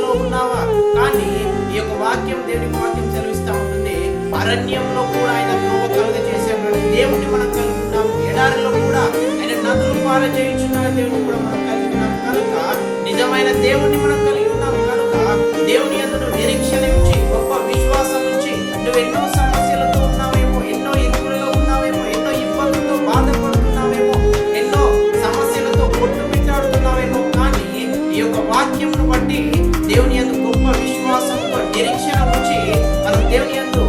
సమస్యలలో ఉన్నావా? కానీ ఈ యొక్క వాక్యం, దేవుని వాక్యం సెలవిస్తా ఉంటుంది, అరణ్యంలో కూడా ఆయన త్రోవ కలుగ చేసేవాడు దేవుని మనం కలిగి ఉన్నాము. ఎడారిలో కూడా ఆయన నదులు పారజేయుచున్న దేవుని కూడా మనం కలిగి ఉన్నాం కనుక, నిజమైన దేవుణ్ణి మనం కలిగి ఉన్నాము కనుక, దేవుని యందు నిరీక్షణ ఉంచి, గొప్ప విశ్వాసం ఉంచి, నువ్వు ఎన్నో సమస్యలతో ఉన్నావేమో, ఎన్నో ఇరుకులలో ఉన్నావేమో, ఎన్నో ఇబ్బందులతో బాధపడుతున్నావేమో, ఎన్నో సమస్యలతో కొట్టుమిట్టాడుతున్నావేమో, కానీ ఈ యొక్క వాక్యమును బట్టి దేవుని యందు గొప్ప విశ్వాసంతో నిరీక్షణ ఉంచి మనం దేవుని యందు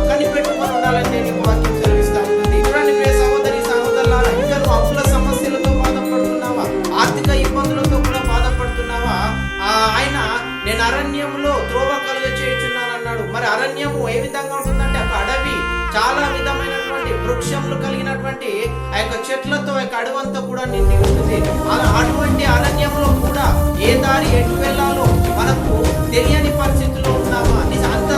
కనిపెట్టుకొని ఉండాలని దేవుని వాక్యం సెలవిస్తా ఉంటుంది. చూడండి ప్రియ సహోదరి సహోదరులారా, ఇంకా నువ్వు అప్పుల సమస్యలతో బాధపడుతున్నావా, ఆర్థిక ఇబ్బందులతో కూడా బాధపడుతున్నావా? ఆయన నేను అరణ్యంలో త్రోవ కలుగ చేయుచున్నాను అన్నాడు. మరి అరణ్యము ఏ విధంగా ఉంటుందంటే ఒక అడవి, చాలా విధమైనటువంటి వృక్షములు కలిగినటువంటి ఆ యొక్క చెట్లతో ఆ యొక్క అడవంతా కూడా నిండి ఉంటుంది. అటువంటి అరణ్యంలో కూడా ఏ దారి ఎటు వెళ్ళాలో మనకు తెలియని పరిస్థితుల్లో ఉన్నామా?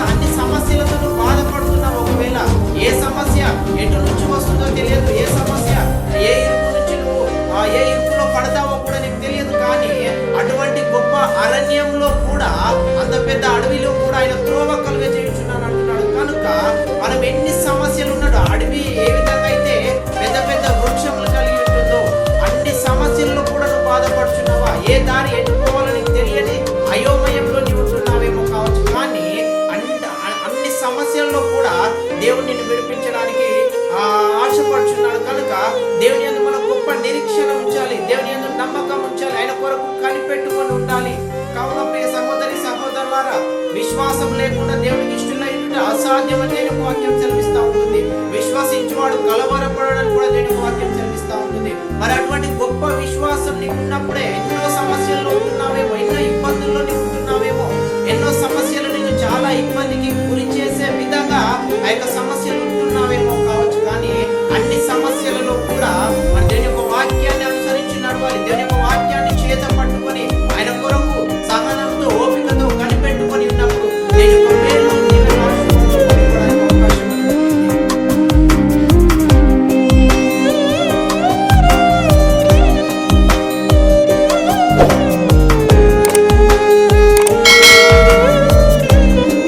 అన్ని సమస్యలతో నువ్వు బాధపడుతున్నావు. ఒకవేళ ఏ సమస్య ఎటు నుంచి వస్తుందో తెలియదు, ఏ సమస్య ఏ ఇరుకు నుంచి నువ్వు ఏ ఇరుకులో పడతావో కూడా నీకు తెలియదు. కానీ అటువంటి గొప్ప అరణ్యంలో కూడా, అంత పెద్ద అడవిలో కూడా ఆయన త్రోవ కలుగ చేయుచున్నాను అంటున్నాడు. కనుక మనం ఎన్ని సమస్యలు ఉన్నాడు, అడవి ఏ విధంగా అయితే పెద్ద పెద్ద వృక్షములు కలిగి ఉంటుందో, అన్ని సమస్యల్లో కూడా నువ్వు బాధపడుచున్నావా? ఏ దారి ఎట్టుకోవాలో నీకు తెలియని అయోమయంలో నీవు ఉంటున్నావేమో కావచ్చు. కానీ అన్ని సమస్యల్లో కూడా దేవుడు నిన్ను విడిపించడానికి ఆశపడుచున్నాడు. కనుక దేవుని యందు మనం గొప్ప నిరీక్షణ ఉంచాలి, దేవుని యందు నమ్మకం ఉంచాలి, ఆయన కొరకు కనిపెట్టుకొని ఉండాలి. కావున ప్రియ సహోదరి సహోదరులారా, విశ్వాసం లేకుండా దేవునికి ఇష్టలై అసాధ్యమని దేవుని వాక్యం సెలవిస్తా ఉంటుంది. విశ్వసించువాడు కలవరపడడానికి కూడా దేవుని వాక్యం సెలవిస్తా ఉంటుంది. మరి అటువంటి గొప్ప విశ్వాసం నీకు ఉన్నప్పుడే ఎన్నో సమస్యల్లో ఉంటున్నావేమో, ఎన్నో ఇబ్బందుల్లో నీవు ఉంటున్నావేమో, ఎన్నో సమస్యలు నేను చాలా ఇబ్బందికి గురి చేసే విధంగా ఆ యొక్క సమస్యలు ఉంటున్నావేమో కావచ్చు. కానీ అన్ని